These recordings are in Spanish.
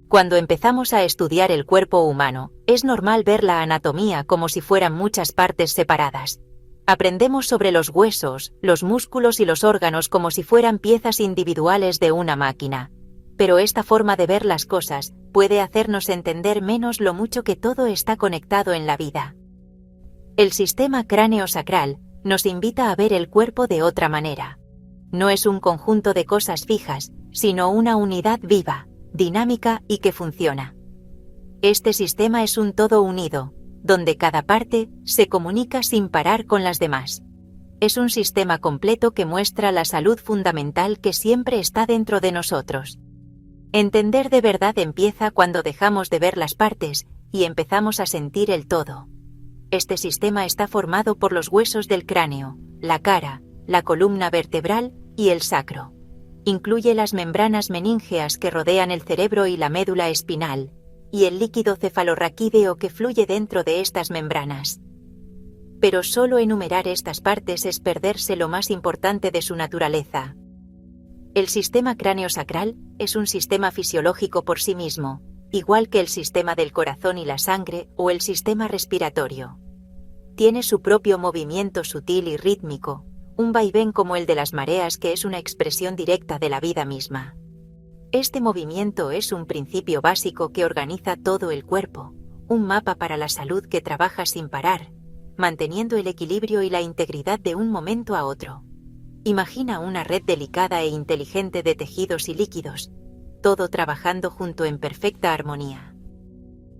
Cuando empezamos a estudiar el cuerpo humano, es normal ver la anatomía como si fueran muchas partes separadas. Aprendemos sobre los huesos, los músculos y los órganos como si fueran piezas individuales de una máquina. Pero esta forma de ver las cosas puede hacernos entender menos lo mucho que todo está conectado en la vida. El sistema cráneo-sacral nos invita a ver el cuerpo de otra manera. No es un conjunto de cosas fijas, sino una unidad viva, dinámica y que funciona. Este sistema es un todo unido, donde cada parte se comunica sin parar con las demás. Es un sistema completo que muestra la salud fundamental que siempre está dentro de nosotros. Entender de verdad empieza cuando dejamos de ver las partes y empezamos a sentir el todo. Este sistema está formado por los huesos del cráneo, la cara, la columna vertebral y el sacro. Incluye las membranas meníngeas que rodean el cerebro y la médula espinal, y el líquido cefalorraquídeo que fluye dentro de estas membranas. Pero solo enumerar estas partes es perderse lo más importante de su naturaleza. El sistema cráneo-sacral es un sistema fisiológico por sí mismo, igual que el sistema del corazón y la sangre o el sistema respiratorio. Tiene su propio movimiento sutil y rítmico, un vaivén como el de las mareas que es una expresión directa de la vida misma. Este movimiento es un principio básico que organiza todo el cuerpo, un mapa para la salud que trabaja sin parar, manteniendo el equilibrio y la integridad de un momento a otro. Imagina una red delicada e inteligente de tejidos y líquidos, todo trabajando junto en perfecta armonía.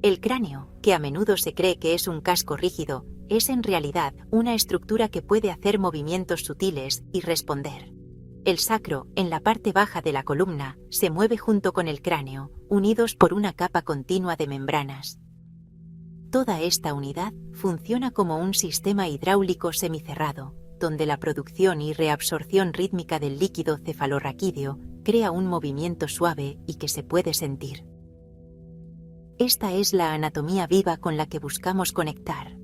El cráneo, que a menudo se cree que es un casco rígido, es en realidad una estructura que puede hacer movimientos sutiles y responder. El sacro, en la parte baja de la columna, se mueve junto con el cráneo, unidos por una capa continua de membranas. Toda esta unidad funciona como un sistema hidráulico semicerrado, donde la producción y reabsorción rítmica del líquido cefalorraquídeo crea un movimiento suave y que se puede sentir. Esta es la anatomía viva con la que buscamos conectar,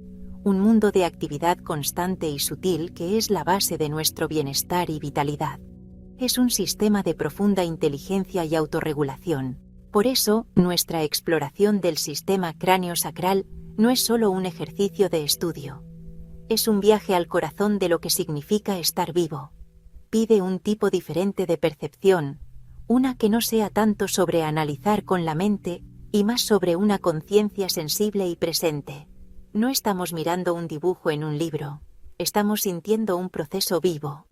un mundo de actividad constante y sutil que es la base de nuestro bienestar y vitalidad. Es un sistema de profunda inteligencia y autorregulación. Por eso, nuestra exploración del sistema cráneo-sacral no es solo un ejercicio de estudio. Es un viaje al corazón de lo que significa estar vivo. Pide un tipo diferente de percepción, una que no sea tanto sobre analizar con la mente y más sobre una conciencia sensible y presente. No estamos mirando un dibujo en un libro, estamos sintiendo un proceso vivo.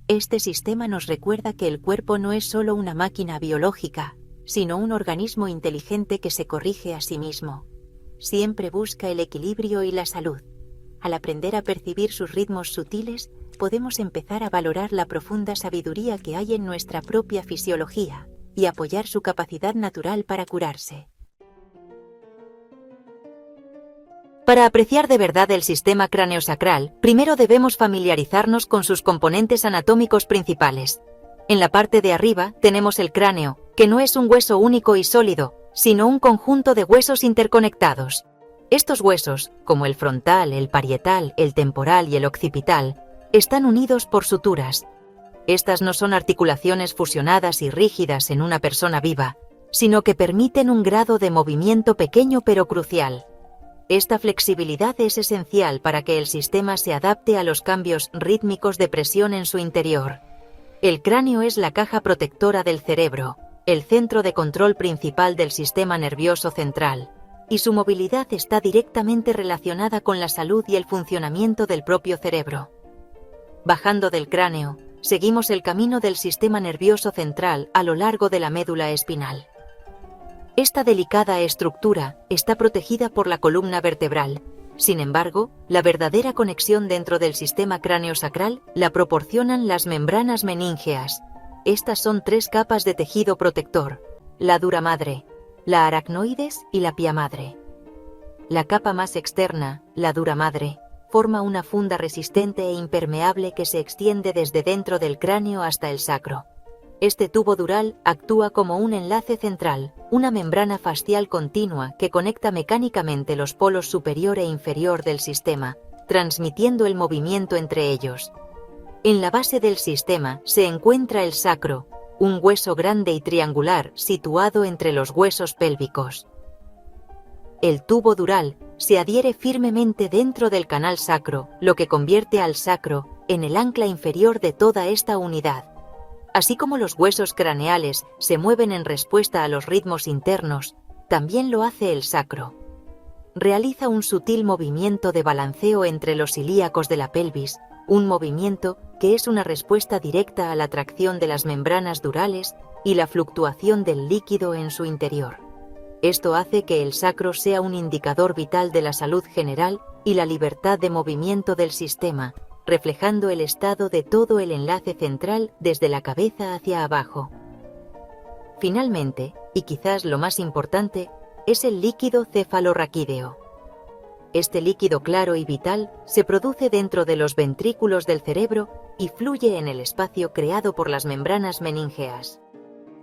Este sistema nos recuerda que el cuerpo no es solo una máquina biológica, sino un organismo inteligente que se corrige a sí mismo. Siempre busca el equilibrio y la salud. Al aprender a percibir sus ritmos sutiles, podemos empezar a valorar la profunda sabiduría que hay en nuestra propia fisiología y apoyar su capacidad natural para curarse. Para apreciar de verdad el sistema cráneo-sacral, primero debemos familiarizarnos con sus componentes anatómicos principales. En la parte de arriba tenemos el cráneo, que no es un hueso único y sólido, sino un conjunto de huesos interconectados. Estos huesos, como el frontal, el parietal, el temporal y el occipital, están unidos por suturas. Estas no son articulaciones fusionadas y rígidas en una persona viva, sino que permiten un grado de movimiento pequeño pero crucial. Esta flexibilidad es esencial para que el sistema se adapte a los cambios rítmicos de presión en su interior. El cráneo es la caja protectora del cerebro, el centro de control principal del sistema nervioso central, y su movilidad está directamente relacionada con la salud y el funcionamiento del propio cerebro. Bajando del cráneo, seguimos el camino del sistema nervioso central a lo largo de la médula espinal. Esta delicada estructura está protegida por la columna vertebral. Sin embargo, la verdadera conexión dentro del sistema cráneo-sacral la proporcionan las membranas meníngeas. Estas son 3 capas de tejido protector: la dura madre, la aracnoides y la pia madre. La capa más externa, la dura madre, forma una funda resistente e impermeable que se extiende desde dentro del cráneo hasta el sacro. Este tubo dural actúa como un enlace central, una membrana fascial continua que conecta mecánicamente los polos superior e inferior del sistema, transmitiendo el movimiento entre ellos. En la base del sistema se encuentra el sacro, un hueso grande y triangular situado entre los huesos pélvicos. El tubo dural se adhiere firmemente dentro del canal sacro, lo que convierte al sacro en el ancla inferior de toda esta unidad. Así como los huesos craneales se mueven en respuesta a los ritmos internos, también lo hace el sacro. Realiza un sutil movimiento de balanceo entre los ilíacos de la pelvis, un movimiento que es una respuesta directa a la tracción de las membranas durales y la fluctuación del líquido en su interior. Esto hace que el sacro sea un indicador vital de la salud general y la libertad de movimiento del sistema, reflejando el estado de todo el enlace central desde la cabeza hacia abajo. Finalmente, y quizás lo más importante, es el líquido cefalorraquídeo. Este líquido claro y vital se produce dentro de los ventrículos del cerebro y fluye en el espacio creado por las membranas meníngeas.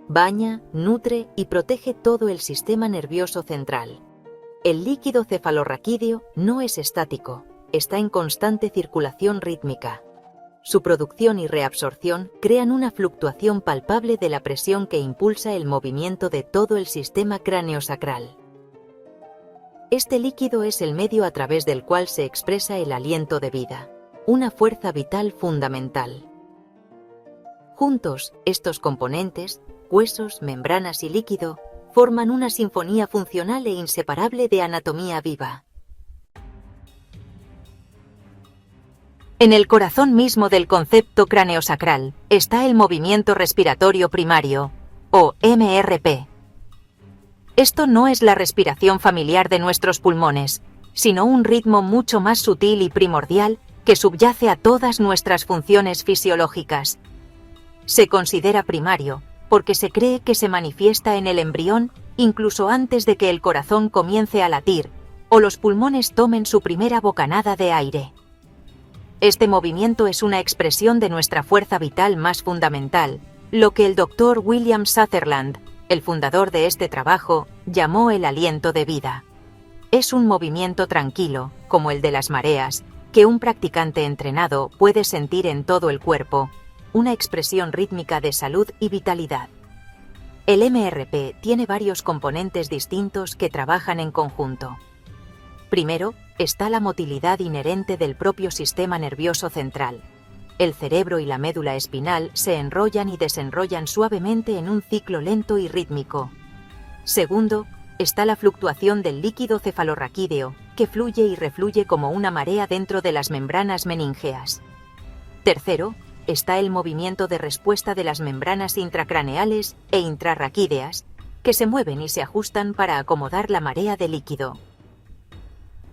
Baña, nutre y protege todo el sistema nervioso central. El líquido cefalorraquídeo no es estático, está en constante circulación rítmica. Su producción y reabsorción crean una fluctuación palpable de la presión que impulsa el movimiento de todo el sistema craneosacral. Este líquido es el medio a través del cual se expresa el aliento de vida, una fuerza vital fundamental. Juntos, estos componentes, huesos, membranas y líquido, forman una sinfonía funcional e inseparable de anatomía viva. En el corazón mismo del concepto craneosacral está el movimiento respiratorio primario, o MRP. Esto no es la respiración familiar de nuestros pulmones, sino un ritmo mucho más sutil y primordial que subyace a todas nuestras funciones fisiológicas. Se considera primario porque se cree que se manifiesta en el embrión incluso antes de que el corazón comience a latir o los pulmones tomen su primera bocanada de aire. Este movimiento es una expresión de nuestra fuerza vital más fundamental, lo que el Dr. William Sutherland, el fundador de este trabajo, llamó el aliento de vida. Es un movimiento tranquilo, como el de las mareas, que un practicante entrenado puede sentir en todo el cuerpo, una expresión rítmica de salud y vitalidad. El MRP tiene varios componentes distintos que trabajan en conjunto. Primero, está la motilidad inherente del propio sistema nervioso central. El cerebro y la médula espinal se enrollan y desenrollan suavemente en un ciclo lento y rítmico. Segundo, está la fluctuación del líquido cefalorraquídeo, que fluye y refluye como una marea dentro de las membranas meníngeas. Tercero, está el movimiento de respuesta de las membranas intracraneales e intrarraquídeas, que se mueven y se ajustan para acomodar la marea de líquido.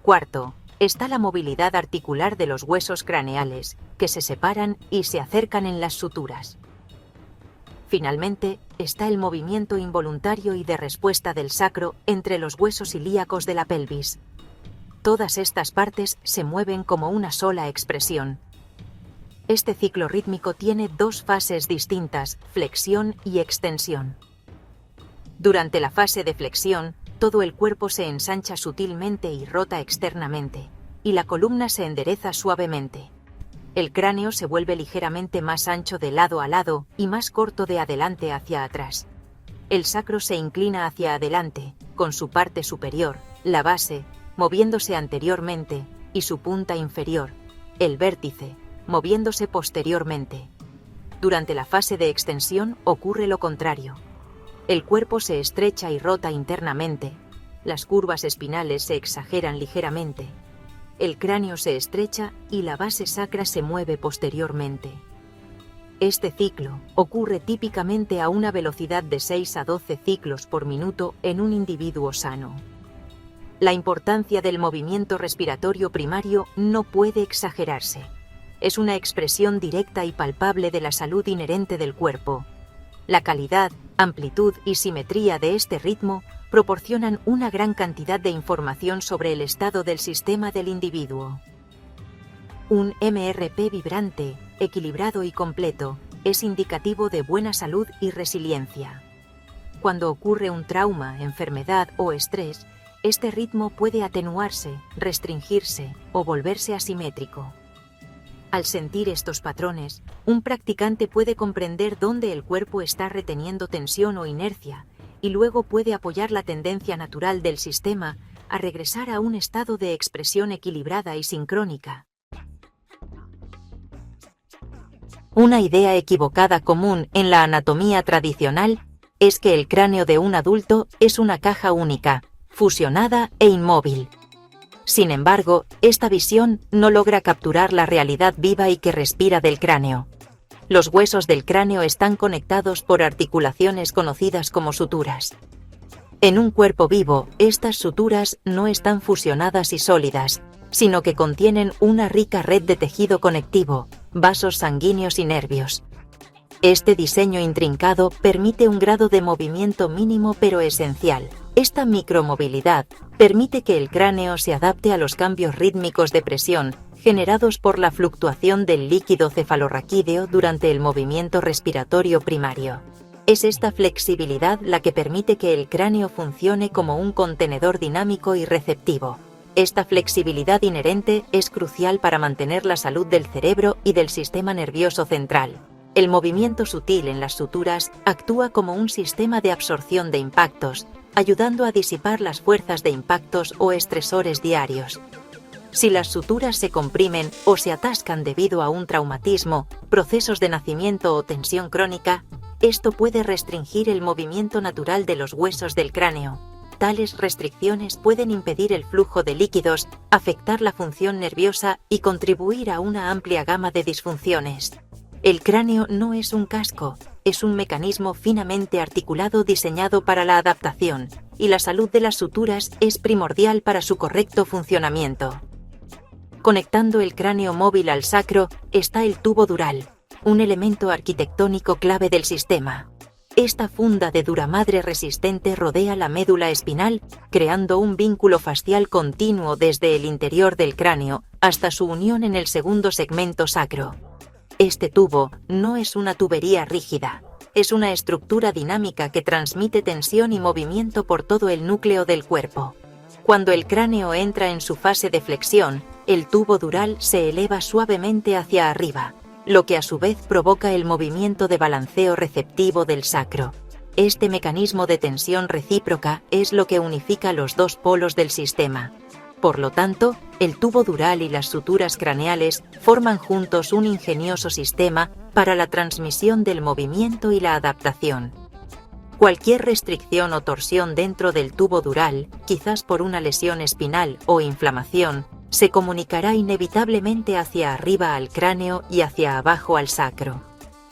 Cuarto, está la movilidad articular de los huesos craneales, que se separan y se acercan en las suturas. Finalmente, está el movimiento involuntario y de respuesta del sacro entre los huesos ilíacos de la pelvis. Todas estas partes se mueven como una sola expresión. Este ciclo rítmico tiene dos fases distintas, flexión y extensión. Durante la fase de flexión, todo el cuerpo se ensancha sutilmente y rota externamente, y la columna se endereza suavemente. El cráneo se vuelve ligeramente más ancho de lado a lado y más corto de adelante hacia atrás. El sacro se inclina hacia adelante, con su parte superior, la base, moviéndose anteriormente, y su punta inferior, el vértice, moviéndose posteriormente. Durante la fase de extensión ocurre lo contrario. El cuerpo se estrecha y rota internamente, las curvas espinales se exageran ligeramente, el cráneo se estrecha y la base sacra se mueve posteriormente. Este ciclo ocurre típicamente a una velocidad de 6 a 12 ciclos por minuto en un individuo sano. La importancia del movimiento respiratorio primario no puede exagerarse. Es una expresión directa y palpable de la salud inherente del cuerpo. La calidad, amplitud y simetría de este ritmo proporcionan una gran cantidad de información sobre el estado del sistema del individuo. Un MRP vibrante, equilibrado y completo es indicativo de buena salud y resiliencia. Cuando ocurre un trauma, enfermedad o estrés, este ritmo puede atenuarse, restringirse o volverse asimétrico. Al sentir estos patrones, un practicante puede comprender dónde el cuerpo está reteniendo tensión o inercia y luego puede apoyar la tendencia natural del sistema a regresar a un estado de expresión equilibrada y sincrónica. Una idea equivocada común en la anatomía tradicional es que el cráneo de un adulto es una caja única, fusionada e inmóvil. Sin embargo, esta visión no logra capturar la realidad viva y que respira del cráneo. Los huesos del cráneo están conectados por articulaciones conocidas como suturas. En un cuerpo vivo, estas suturas no están fusionadas y sólidas, sino que contienen una rica red de tejido conectivo, vasos sanguíneos y nervios. Este diseño intrincado permite un grado de movimiento mínimo pero esencial. Esta micromovilidad permite que el cráneo se adapte a los cambios rítmicos de presión generados por la fluctuación del líquido cefalorraquídeo durante el movimiento respiratorio primario. Es esta flexibilidad la que permite que el cráneo funcione como un contenedor dinámico y receptivo. Esta flexibilidad inherente es crucial para mantener la salud del cerebro y del sistema nervioso central. El movimiento sutil en las suturas actúa como un sistema de absorción de impactos, ayudando a disipar las fuerzas de impactos o estresores diarios. Si las suturas se comprimen o se atascan debido a un traumatismo, procesos de nacimiento o tensión crónica, esto puede restringir el movimiento natural de los huesos del cráneo. Tales restricciones pueden impedir el flujo de líquidos, afectar la función nerviosa y contribuir a una amplia gama de disfunciones. El cráneo no es un casco, es un mecanismo finamente articulado diseñado para la adaptación, y la salud de las suturas es primordial para su correcto funcionamiento. Conectando el cráneo móvil al sacro está el tubo dural, un elemento arquitectónico clave del sistema. Esta funda de duramadre resistente rodea la médula espinal, creando un vínculo fascial continuo desde el interior del cráneo hasta su unión en el segundo segmento sacro. Este tubo no es una tubería rígida, es una estructura dinámica que transmite tensión y movimiento por todo el núcleo del cuerpo. Cuando el cráneo entra en su fase de flexión, el tubo dural se eleva suavemente hacia arriba, lo que a su vez provoca el movimiento de balanceo receptivo del sacro. Este mecanismo de tensión recíproca es lo que unifica los dos polos del sistema. Por lo tanto, el tubo dural y las suturas craneales forman juntos un ingenioso sistema para la transmisión del movimiento y la adaptación. Cualquier restricción o torsión dentro del tubo dural, quizás por una lesión espinal o inflamación, se comunicará inevitablemente hacia arriba al cráneo y hacia abajo al sacro.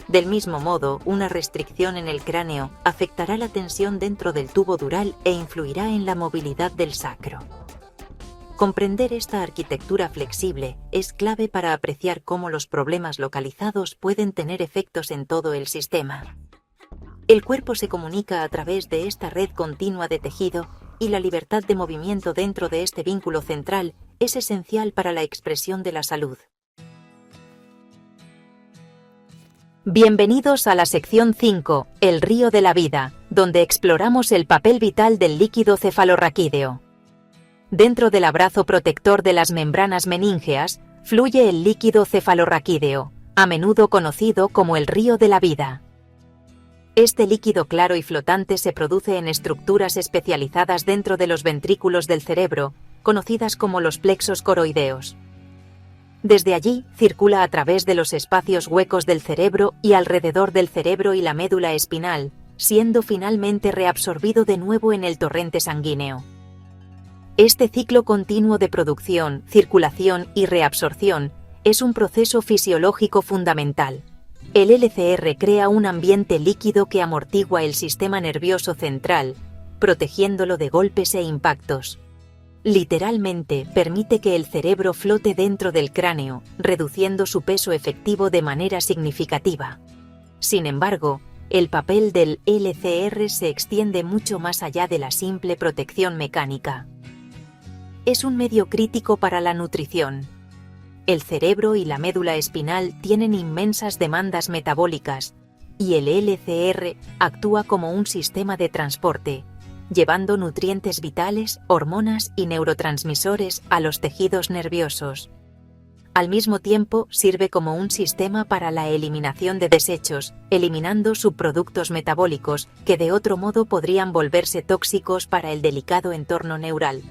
Del mismo modo, una restricción en el cráneo afectará la tensión dentro del tubo dural e influirá en la movilidad del sacro. Comprender esta arquitectura flexible es clave para apreciar cómo los problemas localizados pueden tener efectos en todo el sistema. El cuerpo se comunica a través de esta red continua de tejido y la libertad de movimiento dentro de este vínculo central es esencial para la expresión de la salud. Bienvenidos a la sección 5, el río de la vida, donde exploramos el papel vital del líquido cefalorraquídeo. Dentro del abrazo protector de las membranas meníngeas, fluye el líquido cefalorraquídeo, a menudo conocido como el río de la vida. Este líquido claro y flotante se produce en estructuras especializadas dentro de los ventrículos del cerebro, conocidas como los plexos coroideos. Desde allí, circula a través de los espacios huecos del cerebro y alrededor del cerebro y la médula espinal, siendo finalmente reabsorbido de nuevo en el torrente sanguíneo. Este ciclo continuo de producción, circulación y reabsorción es un proceso fisiológico fundamental. El LCR crea un ambiente líquido que amortigua el sistema nervioso central, protegiéndolo de golpes e impactos. Literalmente, permite que el cerebro flote dentro del cráneo, reduciendo su peso efectivo de manera significativa. Sin embargo, el papel del LCR se extiende mucho más allá de la simple protección mecánica. Es un medio crítico para la nutrición. El cerebro y la médula espinal tienen inmensas demandas metabólicas, y el LCR actúa como un sistema de transporte, llevando nutrientes vitales, hormonas y neurotransmisores a los tejidos nerviosos. Al mismo tiempo, sirve como un sistema para la eliminación de desechos, eliminando subproductos metabólicos que de otro modo podrían volverse tóxicos para el delicado entorno neural.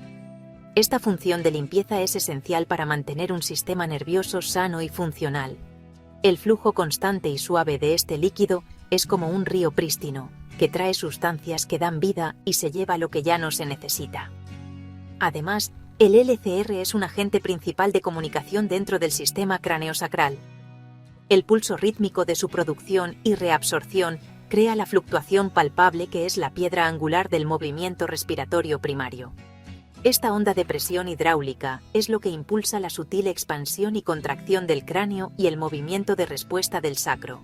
Esta función de limpieza es esencial para mantener un sistema nervioso sano y funcional. El flujo constante y suave de este líquido es como un río prístino, que trae sustancias que dan vida y se lleva lo que ya no se necesita. Además, el LCR es un agente principal de comunicación dentro del sistema craneosacral. El pulso rítmico de su producción y reabsorción crea la fluctuación palpable que es la piedra angular del movimiento respiratorio primario. Esta onda de presión hidráulica es lo que impulsa la sutil expansión y contracción del cráneo y el movimiento de respuesta del sacro.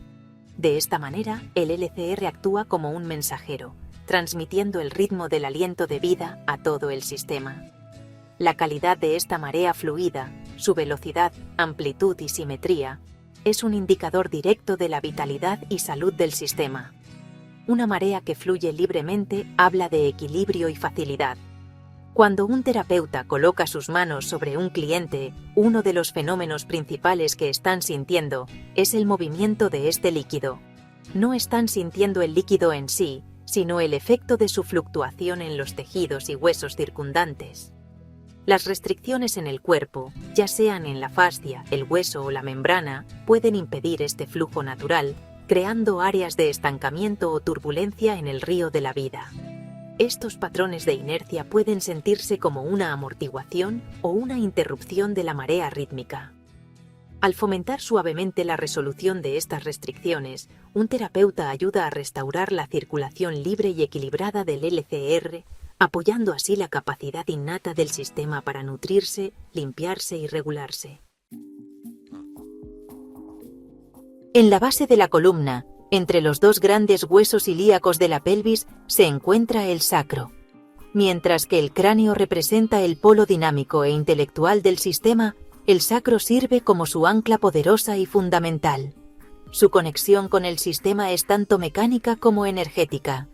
De esta manera, el LCR actúa como un mensajero, transmitiendo el ritmo del aliento de vida a todo el sistema. La calidad de esta marea fluida, su velocidad, amplitud y simetría, es un indicador directo de la vitalidad y salud del sistema. Una marea que fluye libremente habla de equilibrio y facilidad. Cuando un terapeuta coloca sus manos sobre un cliente, uno de los fenómenos principales que están sintiendo es el movimiento de este líquido. No están sintiendo el líquido en sí, sino el efecto de su fluctuación en los tejidos y huesos circundantes. Las restricciones en el cuerpo, ya sean en la fascia, el hueso o la membrana, pueden impedir este flujo natural, creando áreas de estancamiento o turbulencia en el río de la vida. Estos patrones de inercia pueden sentirse como una amortiguación o una interrupción de la marea rítmica. Al fomentar suavemente la resolución de estas restricciones, un terapeuta ayuda a restaurar la circulación libre y equilibrada del LCR, apoyando así la capacidad innata del sistema para nutrirse, limpiarse y regularse. En la base de la columna, entre los dos grandes huesos ilíacos de la pelvis, se encuentra el sacro. Mientras que el cráneo representa el polo dinámico e intelectual del sistema, el sacro sirve como su ancla poderosa y fundamental. Su conexión con el sistema es tanto mecánica como energética.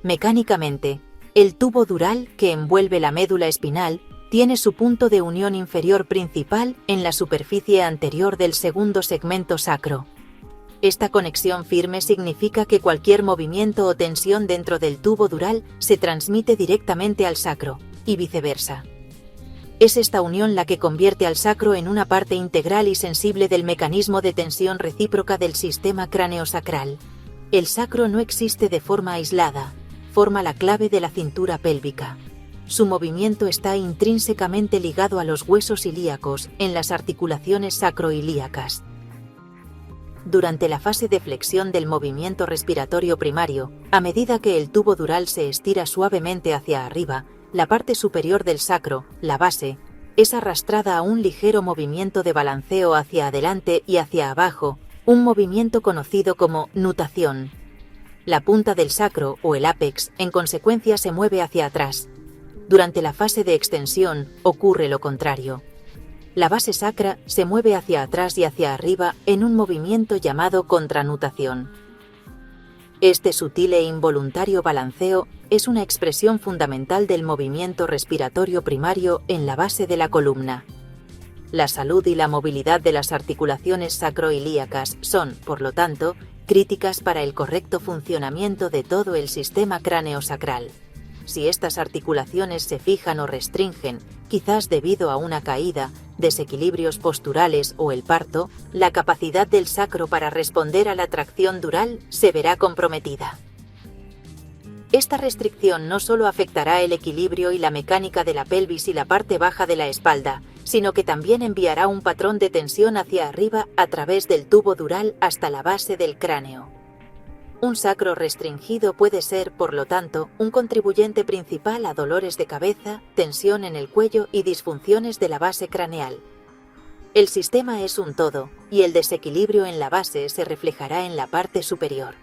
Mecánicamente, el tubo dural que envuelve la médula espinal tiene su punto de unión inferior principal en la superficie anterior del segundo segmento sacro. Esta conexión firme significa que cualquier movimiento o tensión dentro del tubo dural se transmite directamente al sacro, y viceversa. Es esta unión la que convierte al sacro en una parte integral y sensible del mecanismo de tensión recíproca del sistema craneosacral. El sacro no existe de forma aislada, forma la clave de la cintura pélvica. Su movimiento está intrínsecamente ligado a los huesos ilíacos en las articulaciones sacroilíacas. Durante la fase de flexión del movimiento respiratorio primario, a medida que el tubo dural se estira suavemente hacia arriba, la parte superior del sacro, la base, es arrastrada a un ligero movimiento de balanceo hacia adelante y hacia abajo, un movimiento conocido como nutación. La punta del sacro, o el ápex, en consecuencia se mueve hacia atrás. Durante la fase de extensión ocurre lo contrario. La base sacra se mueve hacia atrás y hacia arriba en un movimiento llamado contranutación. Este sutil e involuntario balanceo es una expresión fundamental del movimiento respiratorio primario en la base de la columna. La salud y la movilidad de las articulaciones sacroilíacas son, por lo tanto, críticas para el correcto funcionamiento de todo el sistema craneosacral. Si estas articulaciones se fijan o restringen, quizás debido a una caída, desequilibrios posturales o el parto, la capacidad del sacro para responder a la tracción dural se verá comprometida. Esta restricción no solo afectará el equilibrio y la mecánica de la pelvis y la parte baja de la espalda, sino que también enviará un patrón de tensión hacia arriba a través del tubo dural hasta la base del cráneo. Un sacro restringido puede ser, por lo tanto, un contribuyente principal a dolores de cabeza, tensión en el cuello y disfunciones de la base craneal. El sistema es un todo, y el desequilibrio en la base se reflejará en la parte superior.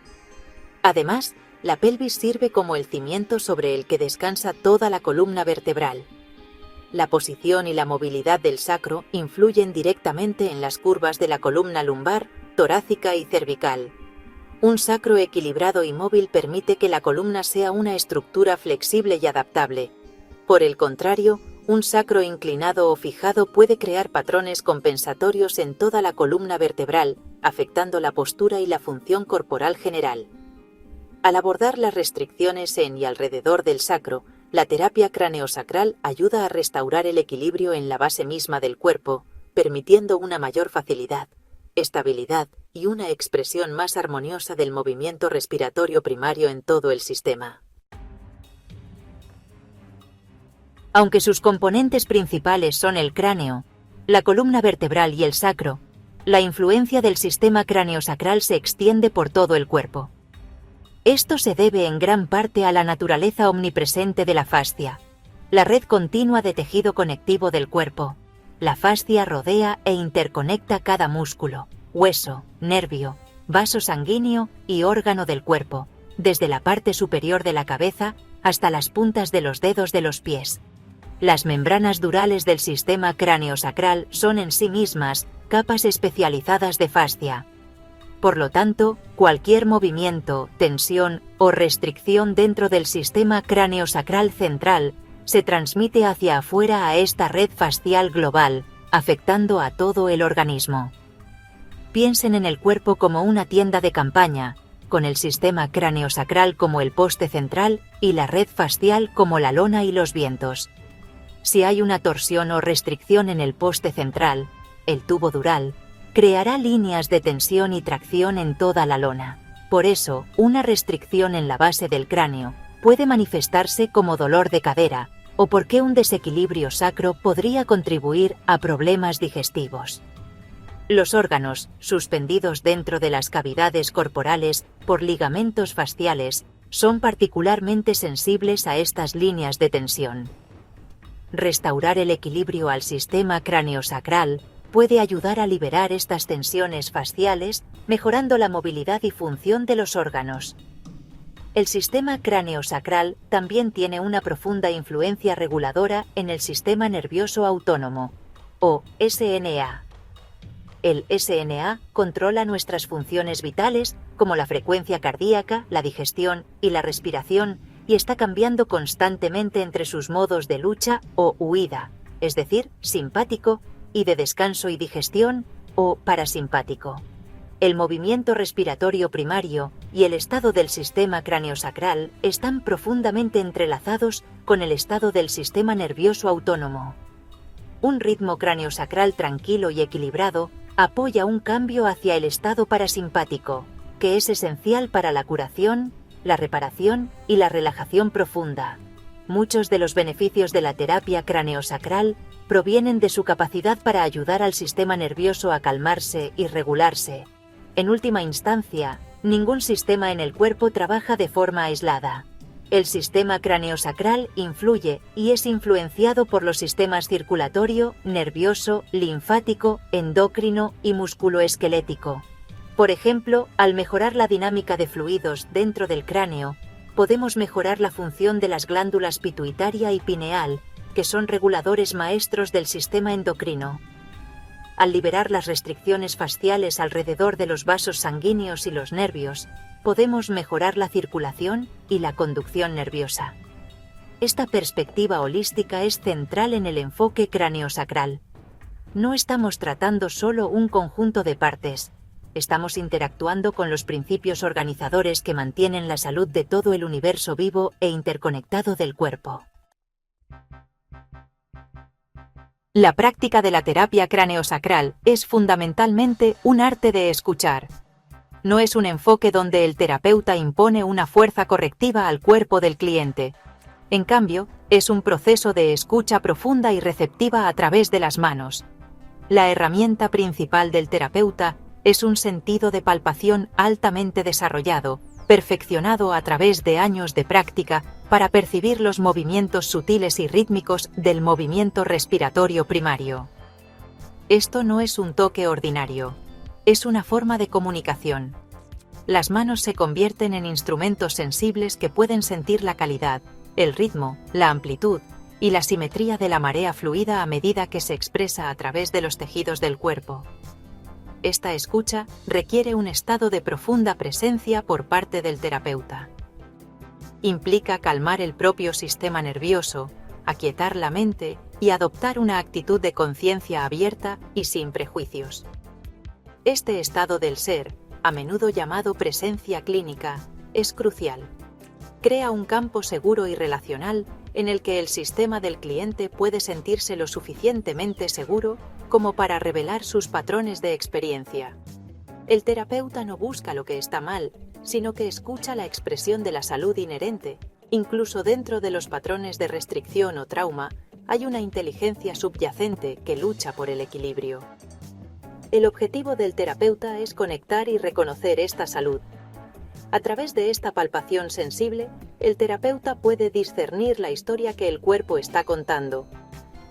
Además, la pelvis sirve como el cimiento sobre el que descansa toda la columna vertebral. La posición y la movilidad del sacro influyen directamente en las curvas de la columna lumbar, torácica y cervical. Un sacro equilibrado y móvil permite que la columna sea una estructura flexible y adaptable. Por el contrario, Un sacro inclinado o fijado puede crear patrones compensatorios en toda la columna vertebral, afectando la postura y la función corporal general. Al abordar las restricciones en y alrededor del sacro, la terapia craneosacral ayuda a restaurar el equilibrio en la base misma del cuerpo, permitiendo una mayor facilidad, estabilidad y una expresión más armoniosa del movimiento respiratorio primario en todo el sistema. Aunque sus componentes principales son el cráneo, la columna vertebral y el sacro, la influencia del sistema craneosacral se extiende por todo el cuerpo. Esto se debe en gran parte a la naturaleza omnipresente de la fascia, la red continua de tejido conectivo del cuerpo. La fascia rodea e interconecta cada músculo, hueso, nervio, vaso sanguíneo y órgano del cuerpo, desde la parte superior de la cabeza hasta las puntas de los dedos de los pies. Las membranas durales del sistema craneosacral son en sí mismas capas especializadas de fascia. Por lo tanto, cualquier movimiento, tensión o restricción dentro del sistema craneosacral central se transmite hacia afuera a esta red fascial global, afectando a todo el organismo. Piensen en el cuerpo como una tienda de campaña, con el sistema craneosacral como el poste central y la red fascial como la lona y los vientos. Si hay una torsión o restricción en el poste central, el tubo dural, creará líneas de tensión y tracción en toda la lona. Por eso, una restricción en la base del cráneo puede manifestarse como dolor de cadera, o porque un desequilibrio sacro podría contribuir a problemas digestivos. Los órganos, suspendidos dentro de las cavidades corporales por ligamentos fasciales, son particularmente sensibles a estas líneas de tensión. Restaurar el equilibrio al sistema craneosacral puede ayudar a liberar estas tensiones fasciales, mejorando la movilidad y función de los órganos. El sistema craneosacral también tiene una profunda influencia reguladora en el sistema nervioso autónomo, o SNA. El SNA controla nuestras funciones vitales, como la frecuencia cardíaca, la digestión y la respiración, y está cambiando constantemente entre sus modos de lucha o huida, es decir, simpático, y de descanso y digestión, o parasimpático. El movimiento respiratorio primario y el estado del sistema craneosacral están profundamente entrelazados con el estado del sistema nervioso autónomo. Un ritmo craneosacral tranquilo y equilibrado apoya un cambio hacia el estado parasimpático, que es esencial para la curación, la reparación y la relajación profunda. Muchos de los beneficios de la terapia craneosacral provienen de su capacidad para ayudar al sistema nervioso a calmarse y regularse. En última instancia, ningún sistema en el cuerpo trabaja de forma aislada. El sistema craneosacral influye y es influenciado por los sistemas circulatorio, nervioso, linfático, endocrino y musculoesquelético. Por ejemplo, al mejorar la dinámica de fluidos dentro del cráneo, podemos mejorar la función de las glándulas pituitaria y pineal, que son reguladores maestros del sistema endocrino. Al liberar las restricciones fasciales alrededor de los vasos sanguíneos y los nervios, podemos mejorar la circulación y la conducción nerviosa. Esta perspectiva holística es central en el enfoque craneosacral. No estamos tratando solo un conjunto de partes, estamos interactuando con los principios organizadores que mantienen la salud de todo el universo vivo e interconectado del cuerpo. La práctica de la terapia craneosacral es fundamentalmente un arte de escuchar. No es un enfoque donde el terapeuta impone una fuerza correctiva al cuerpo del cliente. En cambio, es un proceso de escucha profunda y receptiva a través de las manos. La herramienta principal del terapeuta es un sentido de palpación altamente desarrollado, perfeccionado a través de años de práctica para percibir los movimientos sutiles y rítmicos del movimiento respiratorio primario. Esto no es un toque ordinario, es una forma de comunicación. Las manos se convierten en instrumentos sensibles que pueden sentir la calidad, el ritmo, la amplitud y la simetría de la marea fluida a medida que se expresa a través de los tejidos del cuerpo. Esta escucha requiere un estado de profunda presencia por parte del terapeuta. Implica calmar el propio sistema nervioso, aquietar la mente y adoptar una actitud de conciencia abierta y sin prejuicios. Este estado del ser, a menudo llamado presencia clínica, es crucial. Crea un campo seguro y relacional en el que el sistema del cliente puede sentirse lo suficientemente seguro como para revelar sus patrones de experiencia. El terapeuta no busca lo que está mal, sino que escucha la expresión de la salud inherente. Incluso dentro de los patrones de restricción o trauma, hay una inteligencia subyacente que lucha por el equilibrio. El objetivo del terapeuta es conectar y reconocer esta salud. A través de esta palpación sensible, el terapeuta puede discernir la historia que el cuerpo está contando.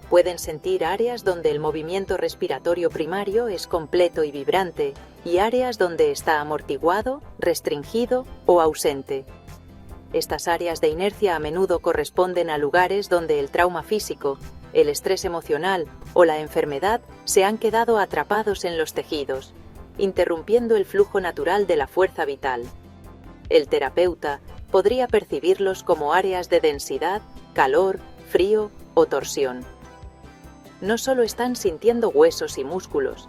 Pueden sentir áreas donde el movimiento respiratorio primario es completo y vibrante, y áreas donde está amortiguado, restringido o ausente. Estas áreas de inercia a menudo corresponden a lugares donde el trauma físico, el estrés emocional o la enfermedad se han quedado atrapados en los tejidos, interrumpiendo el flujo natural de la fuerza vital. El terapeuta podría percibirlos como áreas de densidad, calor, frío o torsión. No solo están sintiendo huesos y músculos,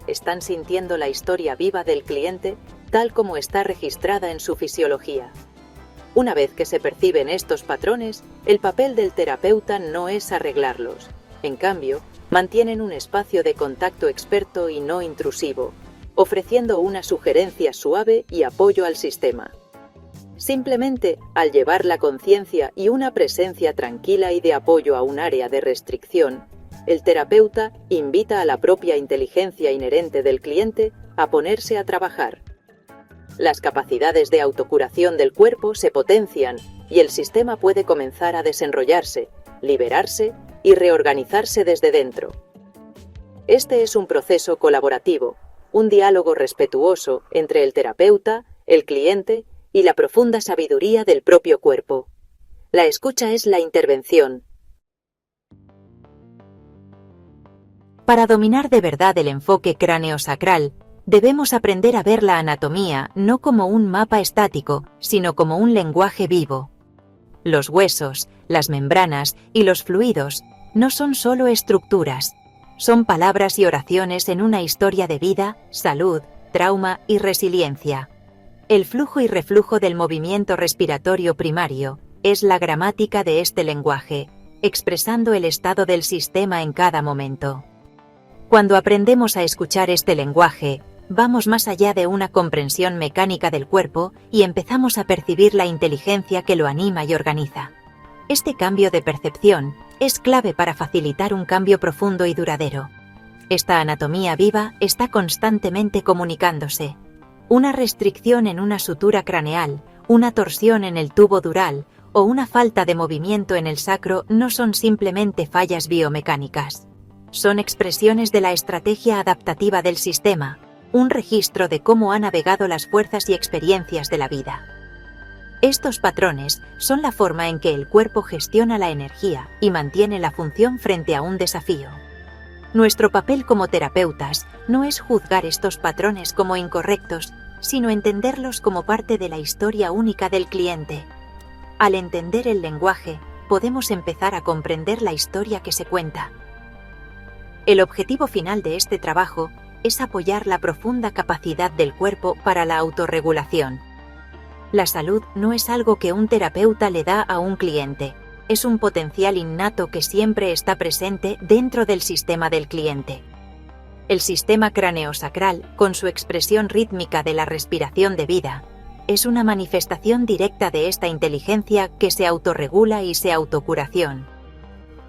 están sintiendo la historia viva del cliente tal como está registrada en su fisiología. Una vez que se perciben estos patrones, el papel del terapeuta no es arreglarlos. En cambio, mantienen un espacio de contacto experto y no intrusivo, ofreciendo una sugerencia suave y apoyo al sistema. Simplemente, al llevar la conciencia y una presencia tranquila y de apoyo a un área de restricción, el terapeuta invita a la propia inteligencia inherente del cliente a ponerse a trabajar. Las capacidades de autocuración del cuerpo se potencian y el sistema puede comenzar a desenrollarse, liberarse y reorganizarse desde dentro. Este es un proceso colaborativo, un diálogo respetuoso entre el terapeuta, el cliente y la profunda sabiduría del propio cuerpo. La escucha es la intervención. Para dominar de verdad el enfoque craneosacral, debemos aprender a ver la anatomía no como un mapa estático, sino como un lenguaje vivo. Los huesos, las membranas y los fluidos no son solo estructuras, son palabras y oraciones en una historia de vida, salud, trauma y resiliencia. El flujo y reflujo del movimiento respiratorio primario es la gramática de este lenguaje, expresando el estado del sistema en cada momento. Cuando aprendemos a escuchar este lenguaje, vamos más allá de una comprensión mecánica del cuerpo y empezamos a percibir la inteligencia que lo anima y organiza. Este cambio de percepción es clave para facilitar un cambio profundo y duradero. Esta anatomía viva está constantemente comunicándose. Una restricción en una sutura craneal, una torsión en el tubo dural o una falta de movimiento en el sacro no son simplemente fallas biomecánicas. Son expresiones de la estrategia adaptativa del sistema, un registro de cómo ha navegado las fuerzas y experiencias de la vida. Estos patrones son la forma en que el cuerpo gestiona la energía y mantiene la función frente a un desafío. Nuestro papel como terapeutas no es juzgar estos patrones como incorrectos, sino entenderlos como parte de la historia única del cliente. Al entender el lenguaje, podemos empezar a comprender la historia que se cuenta. El objetivo final de este trabajo es apoyar la profunda capacidad del cuerpo para la autorregulación. La salud no es algo que un terapeuta le da a un cliente, es un potencial innato que siempre está presente dentro del sistema del cliente. El sistema craneosacral, con su expresión rítmica de la respiración de vida, es una manifestación directa de esta inteligencia que se autorregula y se autocuración.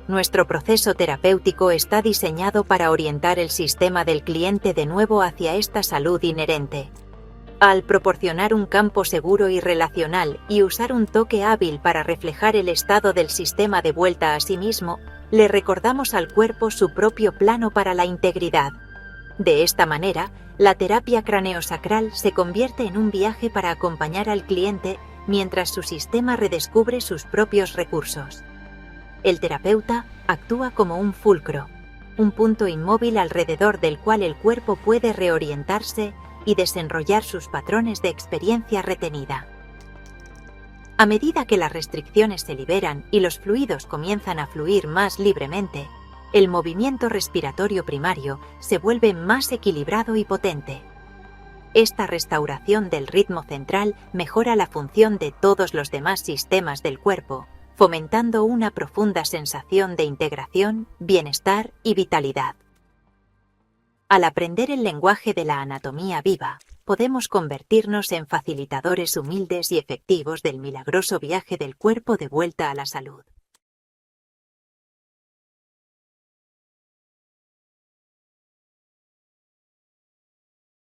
Nuestro proceso terapéutico está diseñado para orientar el sistema del cliente de nuevo hacia esta salud inherente. Al proporcionar un campo seguro y relacional y usar un toque hábil para reflejar el estado del sistema de vuelta a sí mismo, le recordamos al cuerpo su propio plano para la integridad. De esta manera, la terapia craneosacral se convierte en un viaje para acompañar al cliente mientras su sistema redescubre sus propios recursos. El terapeuta actúa como un fulcro, un punto inmóvil alrededor del cual el cuerpo puede reorientarse y desenrollar sus patrones de experiencia retenida. A medida que las restricciones se liberan y los fluidos comienzan a fluir más libremente, el movimiento respiratorio primario se vuelve más equilibrado y potente. Esta restauración del ritmo central mejora la función de todos los demás sistemas del cuerpo, fomentando una profunda sensación de integración, bienestar y vitalidad. Al aprender el lenguaje de la anatomía viva, podemos convertirnos en facilitadores humildes y efectivos del milagroso viaje del cuerpo de vuelta a la salud.